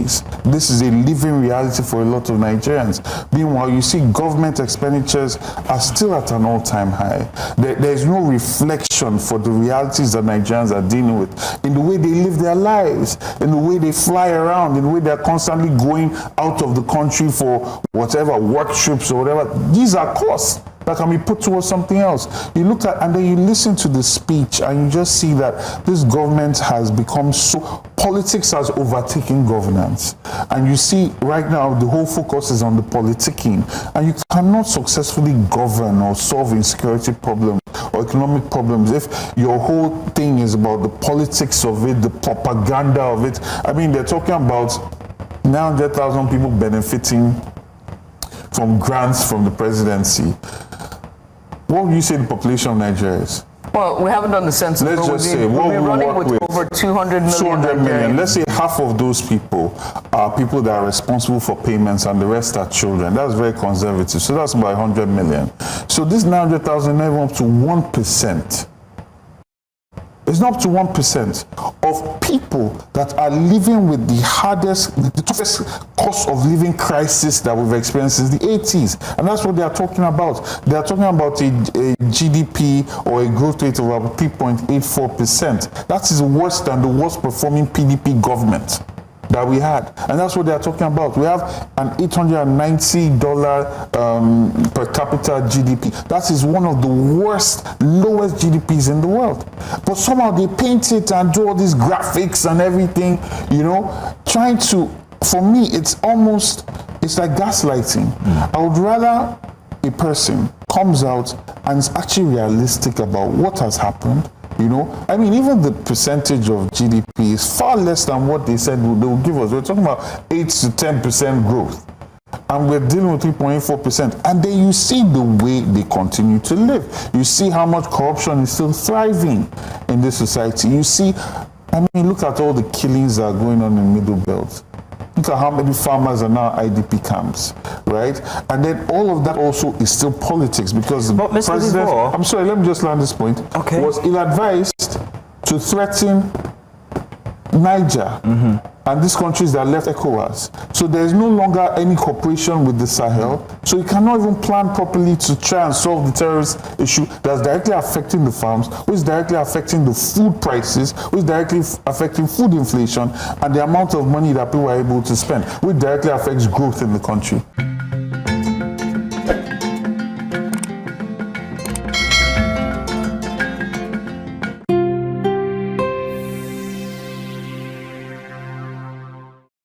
days. This is a living reality for a lot of Nigerians. Meanwhile, you see government expenditures are still at an all-time high. There's no reflection for the realities that Nigerians are dealing with in the way they live their lives, in the way they fly around, in the way they're constantly going out of the country for whatever, work trips or whatever. These are costs that can be put towards something else. You look at, and then you listen to the speech, and you just see that this government has become so, politics has overtaken governance. And you see right now, the whole focus is on the politicking. And you cannot successfully govern or solve insecurity problems or economic problems if your whole thing is about the politics of it, the propaganda of it. I mean, they're talking about 900,000 people benefiting from grants from the presidency. What would you say the population of Nigeria is? Well, we haven't done the census. Let's just say, what we're running with over 200 million. 200 million. Let's say half of those people are people that are responsible for payments and the rest are children. That's very conservative. So that's about 100 million. So this 900,000 never up to 1%. It's not up to 1% of people that are living with the hardest, the toughest cost of living crisis that we've experienced since the 80s. And that's what they are talking about. They are talking about a GDP or a growth rate of about 3.84%. That is worse than the worst performing PDP government that we had. And that's what they are talking about. We have an $890 per capita GDP. That is one of the worst, lowest GDPs in the world. But somehow they paint it and do all these graphics and everything, you know, trying to, for me, it's like gaslighting. I would rather a person comes out and is actually realistic about what has happened. You know, I mean, even the percentage of GDP is far less than what they said they will give us. We're talking about 8 to 10% growth, and we're dealing with 3.84%. And then you see the way they continue to live. You see how much corruption is still thriving in this society. You see, I mean, look at all the killings that are going on in Middle Belt. Look at how many farmers are now IDP camps, right? And then all of that also is still politics because the president, I'm sorry, let me just land this point, was ill-advised to threaten Niger and these countries that left ECOWAS. So there is no longer any cooperation with the Sahel. So you cannot even plan properly to try and solve the terrorist issue that's directly affecting the farms, which is directly affecting the food prices, which is directly affecting food inflation and the amount of money that people are able to spend, which directly affects growth in the country.